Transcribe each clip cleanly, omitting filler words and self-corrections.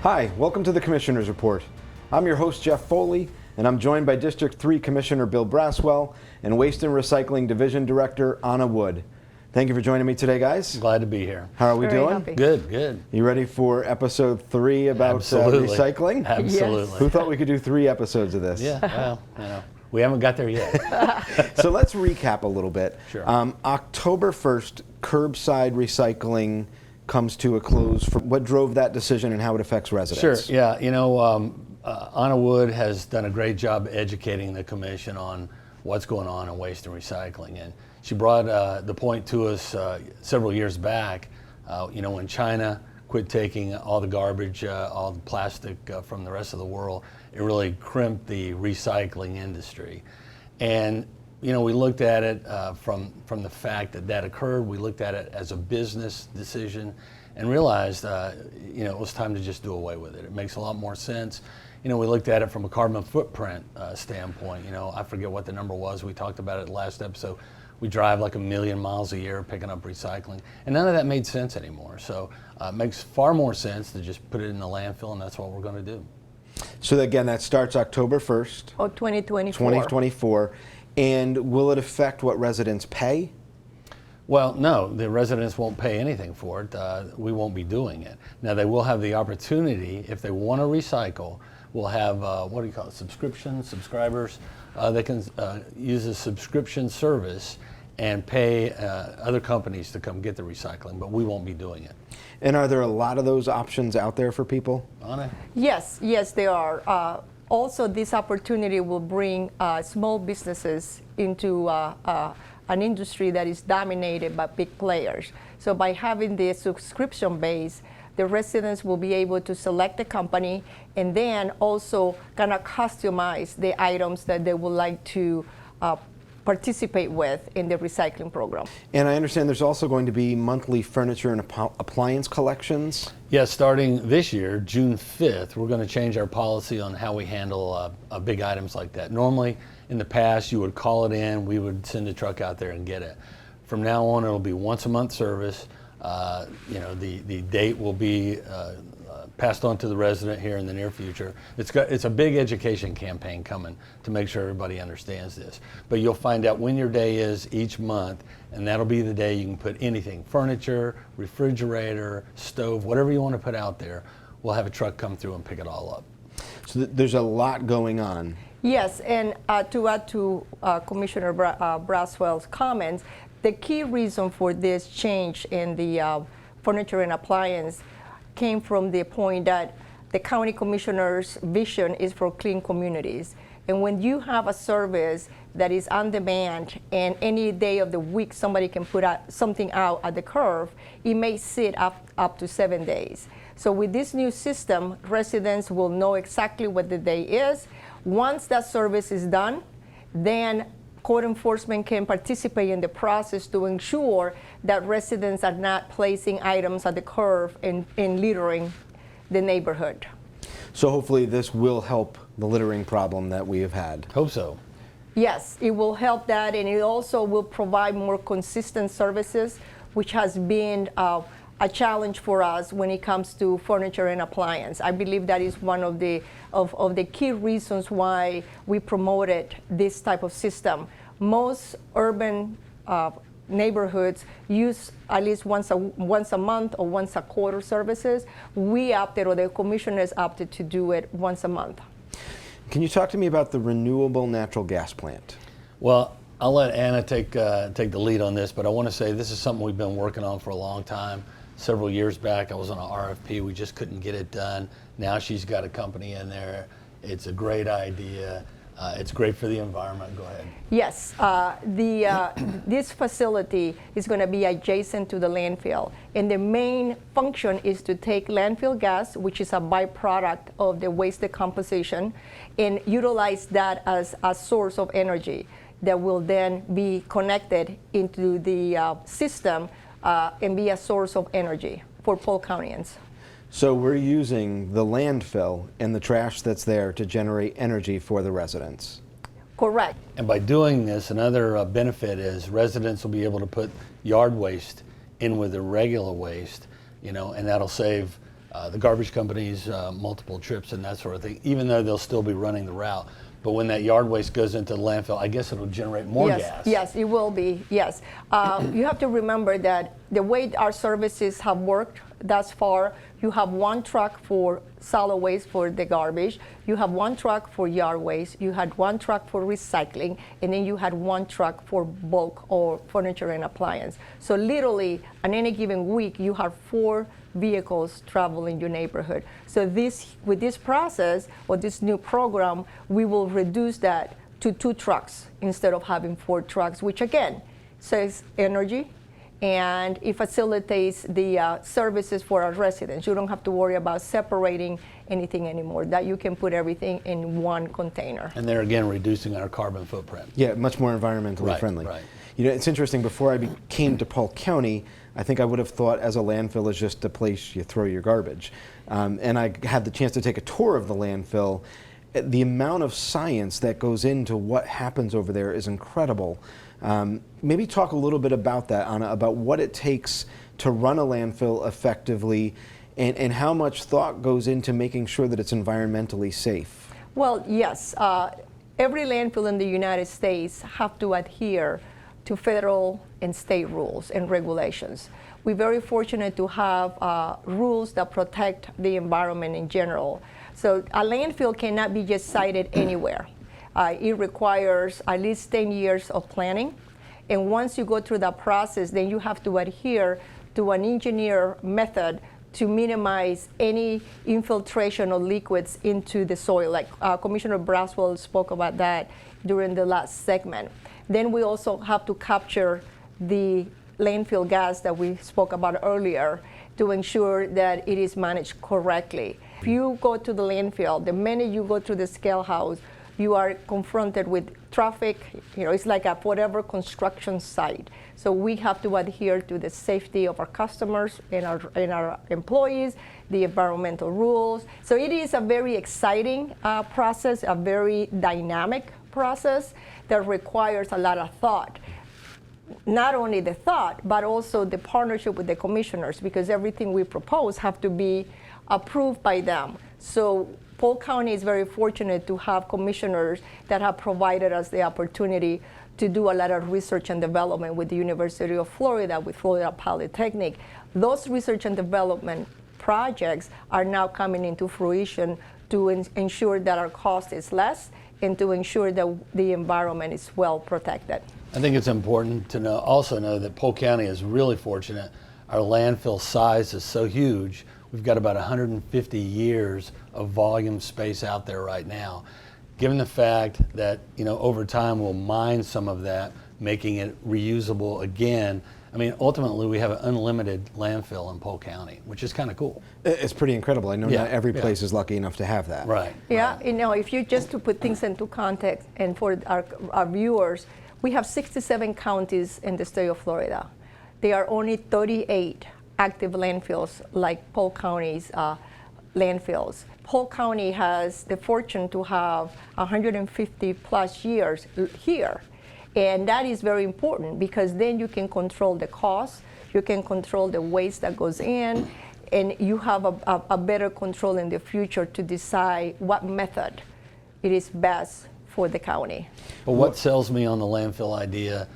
Hi, welcome to the Commissioner's Report. I'm your host, Jeff Foley, and I'm joined by District 3 Commissioner Bill Braswell and Waste and Recycling Division Director Anna Wood. Thank you for joining me today, guys. Glad to be here. How are we doing? Happy. Good, good. You ready for episode 3 about recycling? Absolutely. Yes. Who thought we could do 3 episodes of this? Yeah, well, we haven't got there yet. So let's recap a little bit. Sure. October 1st, curbside recycling comes to a close. What drove that decision and how it affects residents? Sure, yeah. Anna Wood has done a great job educating the commission on what's going on in waste and recycling. And she brought the point to us several years back, when China quit taking all the garbage, all the plastic from the rest of the world, it really crimped the recycling industry. And we looked at it from the fact that occurred. We looked at it as a business decision and realized, it was time to just do away with it. It makes a lot more sense. We looked at it from a carbon footprint standpoint. I forget what the number was. We talked about it last episode. We drive like 1 million miles a year picking up recycling, and none of that made sense anymore. So it makes far more sense to just put it in the landfill, and that's what we're going to do. So again, that starts October 1st. Oh, 2024. 2024. And will it affect what residents pay? Well, no, the residents won't pay anything for it. We won't be doing it. Now, they will have the opportunity, if they want to recycle, we'll have, subscribers. They can use a subscription service and pay other companies to come get the recycling, but we won't be doing it. And are there a lot of those options out there for people? Anna? Yes, there are. Also, this opportunity will bring small businesses into an industry that is dominated by big players. So by having the subscription base, the residents will be able to select the company and then also kind of customize the items that they would like to participate with in the recycling program. And I understand there's also going to be monthly furniture and appliance collections. Yes, starting this year, June 5th, we're going to change our policy on how we handle big items like that. Normally, in the past, you would call it in, we would send a truck out there and get it. From now on, it'll be once a month service. The date will be passed on to the resident here in the near future. It's a big education campaign coming to make sure everybody understands this. But you'll find out when your day is each month, and that'll be the day you can put anything, furniture, refrigerator, stove, whatever you want to put out there. We'll have a truck come through and pick it all up. So there's a lot going on. Yes, and to add to Commissioner Braswell's comments, the key reason for this change in the furniture and appliance came from the point that the county commissioner's vision is for clean communities. And when you have a service that is on demand and any day of the week somebody can put something out at the curb, it may sit up to 7 days. So with this new system, residents will know exactly what the day is. Once that service is done, then code enforcement can participate in the process to ensure that residents are not placing items at the curb and littering the neighborhood. So hopefully this will help the littering problem that we have had. Hope so. Yes, it will help that, and it also will provide more consistent services, which has been a challenge for us when it comes to furniture and appliance. I believe that is one of the key reasons why we promoted this type of system. Most urban neighborhoods use at least once a month or once a quarter services. We opted, or the commissioners opted, to do it once a month. Can you talk to me about the renewable natural gas plant? Well, I'll let Anna take the lead on this, but I want to say this is something we've been working on for a long time. Several years back, I was on an RFP. We just couldn't get it done. Now she's got a company in there. It's a great idea. It's great for the environment. Go ahead. Yes, this facility is going to be adjacent to the landfill, and the main function is to take landfill gas, which is a byproduct of the waste decomposition, and utilize that as a source of energy that will then be connected into the system and be a source of energy for Polk Countyans. So we're using the landfill and the trash that's there to generate energy for the residents. Correct. And by doing this, another benefit is residents will be able to put yard waste in with their regular waste, and that'll save the garbage companies multiple trips and that sort of thing, even though they'll still be running the route. But when that yard waste goes into the landfill, I guess it'll generate more gas. Yes, it will be, yes. You have to remember that the way our services have worked thus far, you have one truck for solid waste for the garbage, you have one truck for yard waste, you had one truck for recycling, and then you had one truck for bulk or furniture and appliance. So literally, on any given week, you have 4 vehicles travel in your neighborhood. So with this process or this new program, we will reduce that to 2 trucks instead of having 4 trucks, which again saves energy and it facilitates the services for our residents. You don't have to worry about separating anything anymore, that you can put everything in one container. And there again, reducing our carbon footprint. Yeah, much more environmentally friendly. Right. You know, it's interesting, before I came to Polk County, I think I would have thought as a landfill is just a place you throw your garbage. And I had the chance to take a tour of the landfill. The amount of science that goes into what happens over there is incredible. Maybe talk a little bit about that, Anna, about what it takes to run a landfill effectively and how much thought goes into making sure that it's environmentally safe. Well, yes. Every landfill in the United States have to adhere to federal and state rules and regulations. We're very fortunate to have rules that protect the environment in general. So a landfill cannot be just sited anywhere. It requires at least 10 years of planning. And once you go through that process, then you have to adhere to an engineer method to minimize any infiltration of liquids into the soil. Like Commissioner Braswell spoke about that during the last segment. Then we also have to capture the landfill gas that we spoke about earlier to ensure that it is managed correctly. If you go to the landfill, the minute you go to the scale house, you are confronted with traffic. You know, it's like a whatever construction site. So we have to adhere to the safety of our customers and our employees, the environmental rules. So it is a very exciting process, a very dynamic process that requires a lot of thought. Not only the thought, but also the partnership with the commissioners, because everything we propose have to be approved by them. So Polk County is very fortunate to have commissioners that have provided us the opportunity to do a lot of research and development with the University of Florida, with Florida Polytechnic. Those research and development projects are now coming into fruition to ensure that our cost is less and to ensure that the environment is well protected. I think it's important to also know that Polk County is really fortunate. Our landfill size is so huge. We've got about 150 years of volume space out there right now. Given the fact that, over time we'll mine some of that, making it reusable again, I mean, ultimately we have an unlimited landfill in Polk County, which is kind of cool. It's pretty incredible. I know not every place is lucky enough to have that. Right. Yeah, if you just to put things into context, and for our viewers, we have 67 counties in the state of Florida. There are only 38 active landfills like Polk County's landfills. Polk County has the fortune to have 150 plus years here. And that is very important because then you can control the cost, you can control the waste that goes in, and you have a better control in the future to decide what method it is best for the county. But what sells me on the landfill idea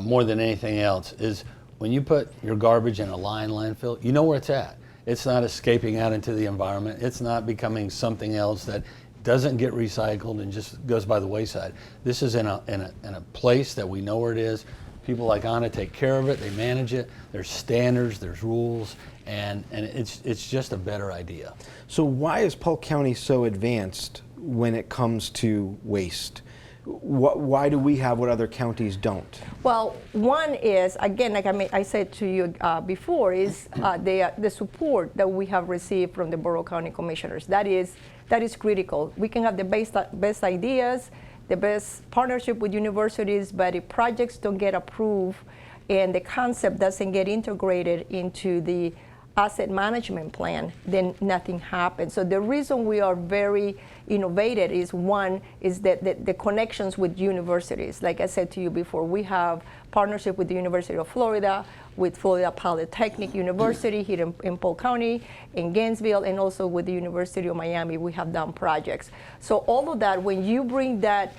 more than anything else is when you put your garbage in a lined landfill, you know where it's at. It's not escaping out into the environment. It's not becoming something else that doesn't get recycled and just goes by the wayside. This is in a place that we know where it is. People like Anna take care of it, they manage it. There's standards, there's rules, and it's just a better idea. So why is Polk County so advanced when it comes to waste? Why do we have what other counties don't? Well, one is, again, like I said to you before, is the support that we have received from the Borough County Commissioners. That is critical. We can have the best ideas, the best partnership with universities, but if projects don't get approved and the concept doesn't get integrated into the asset management plan, then nothing happens. So the reason we are very innovative is, one, is that the connections with universities. Like I said to you before, we have partnership with the University of Florida, with Florida Polytechnic University here in Polk County, in Gainesville, and also with the University of Miami. We have done projects. So all of that, when you bring that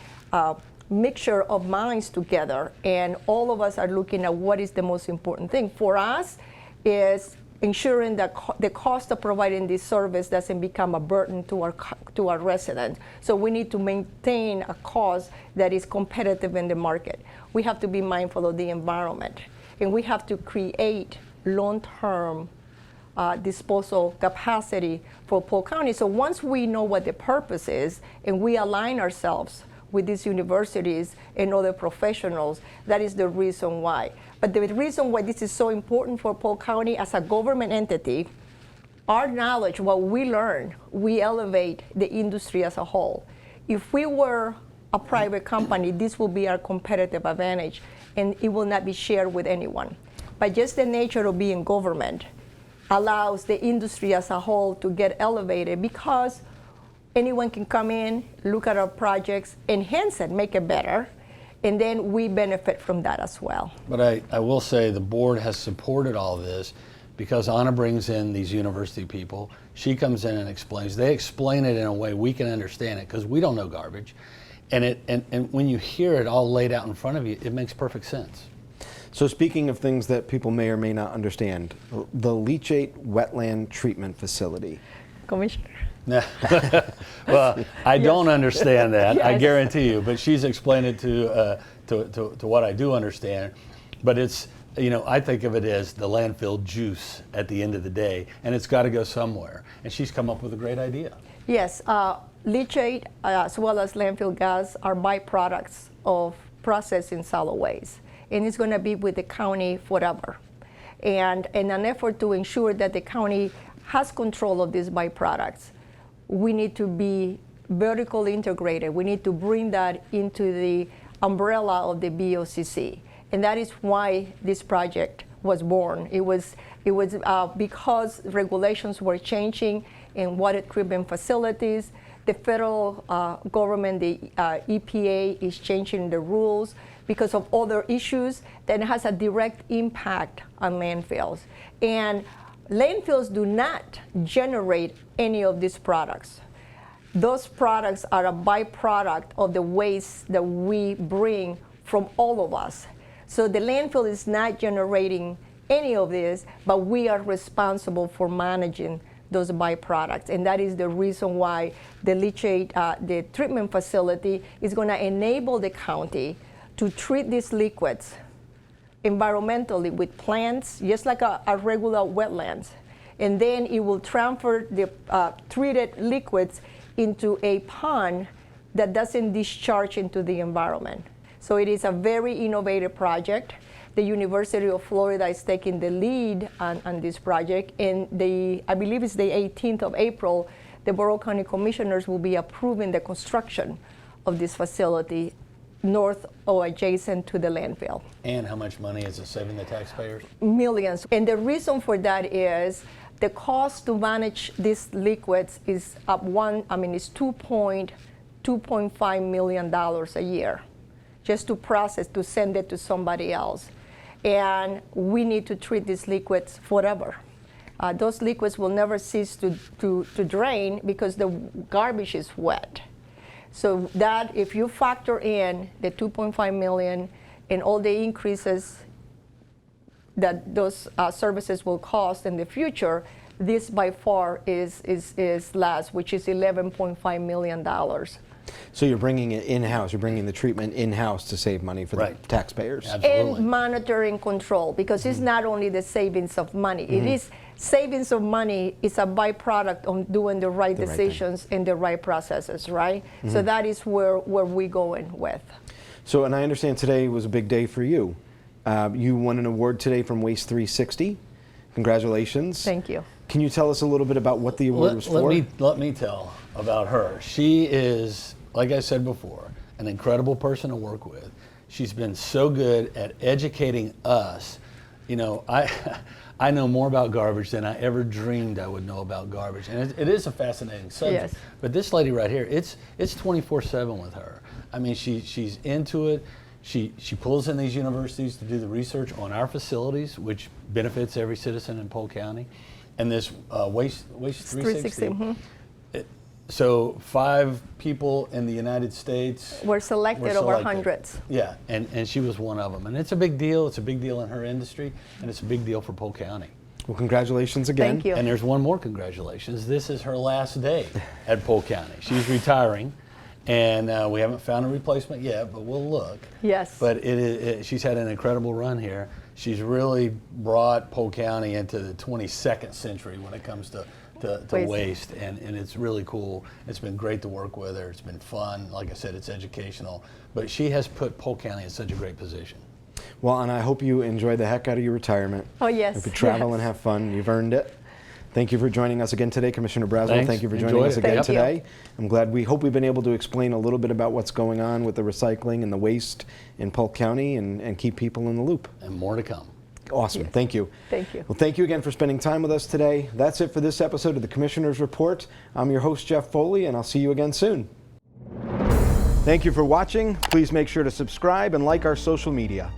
mixture of minds together, and all of us are looking at what is the most important thing for us, is ensuring that the cost of providing this service doesn't become a burden to our residents. So we need to maintain a cost that is competitive in the market. We have to be mindful of the environment, and we have to create long-term disposal capacity for Polk County. So once we know what the purpose is, and we align ourselves with these universities and other professionals, that is the reason why. But the reason why this is so important for Polk County as a government entity, our knowledge, what we learn, we elevate the industry as a whole. If we were a private company, this will be our competitive advantage, and it will not be shared with anyone. But just the nature of being government allows the industry as a whole to get elevated, because anyone can come in, look at our projects, enhance it, make it better, and then we benefit from that as well. But I will say the board has supported all this because Anna brings in these university people. She comes in and explains. They explain it in a way we can understand it, because we don't know garbage. And when you hear it all laid out in front of you, it makes perfect sense. So speaking of things that people may or may not understand, the leachate wetland treatment facility. Commissioner? Well, I don't understand that, I Yes. guarantee you, but she's explained it to what I do understand. But it's, I think of it as the landfill juice at the end of the day, and it's got to go somewhere. And she's come up with a great idea. Yes, leachate as well as landfill gas are byproducts of processing solid waste, and it's going to be with the county forever. And in an effort to ensure that the county has control of these byproducts, we need to be vertically integrated. We need to bring that into the umbrella of the BOCC, and that is why this project was born. It was because regulations were changing in water treatment facilities. The federal government, the EPA, is changing the rules because of other issues that has a direct impact on landfills. And landfills do not generate any of these products. Those products are a byproduct of the waste that we bring from all of us. So the landfill is not generating any of this, but we are responsible for managing those byproducts. And that is the reason why the leachate, the treatment facility, is going to enable the county to treat these liquids environmentally with plants, just like a regular wetlands. And then it will transfer the treated liquids into a pond that doesn't discharge into the environment. So it is a very innovative project. The University of Florida is taking the lead on this project, and I believe it's the 18th of April, the Borough County Commissioners will be approving the construction of this facility north or adjacent to the landfill. And how much money is it saving the taxpayers? Millions. And the reason for that is the cost to manage these liquids is $2.5 million a year just to process, to send it to somebody else. And we need to treat these liquids forever. Those liquids will never cease to drain because the garbage is wet. So that, if you factor in the 2.5 million and all the increases that those services will cost in the future, this by far is less, which is $11.5 million. So you're bringing it in-house, you're bringing the treatment in-house to save money for the taxpayers. Absolutely. And monitoring control, because it's not only the savings of money, it is savings of money is a byproduct of doing the right decisions and the right processes, right? So that is where we're going with. So, and I understand today was a big day for you. You won an award today from Waste 360. Congratulations. Thank you. Can you tell us a little bit about what the award was for? Let me tell about her. She is, like I said before, an incredible person to work with. She's been so good at educating us. You know, I know more about garbage than I ever dreamed I would know about garbage. And it is a fascinating subject. Yes. But this lady right here, it's 24/7 with her. I mean, she's into it. She pulls in these universities to do the research on our facilities, which benefits every citizen in Polk County. And this Waste 360. So 5 people in the United States We're selected over hundreds. Yeah, and she was one of them. And it's a big deal. It's a big deal in her industry, and it's a big deal for Polk County. Well, congratulations again. Thank you. And there's one more congratulations. This is her last day at Polk County. She's retiring, and we haven't found a replacement yet, but we'll look. Yes. But she's had an incredible run here. She's really brought Polk County into the 22nd century when it comes to waste, and it's really cool. It's been great to work with her. It's been fun. Like I said, it's educational. But she has put Polk County in such a great position. Well, and I hope you enjoy the heck out of your retirement. Oh, yes. Hope you travel Yes. and have fun. You've earned it. Thank you for joining us again today, Commissioner Braswell. Thanks. Thank you for joining Enjoyed us it. again Thank you. today. I'm glad. We hope we've been able to explain a little bit about what's going on with the recycling and the waste in Polk County and keep people in the loop. And more to come. Awesome. Yes. Thank you. Thank you. Well, thank you again for spending time with us today. That's it for this episode of the Commissioner's Report. I'm your host, Jeff Foley, and I'll see you again soon. Thank you for watching. Please make sure to subscribe and like our social media.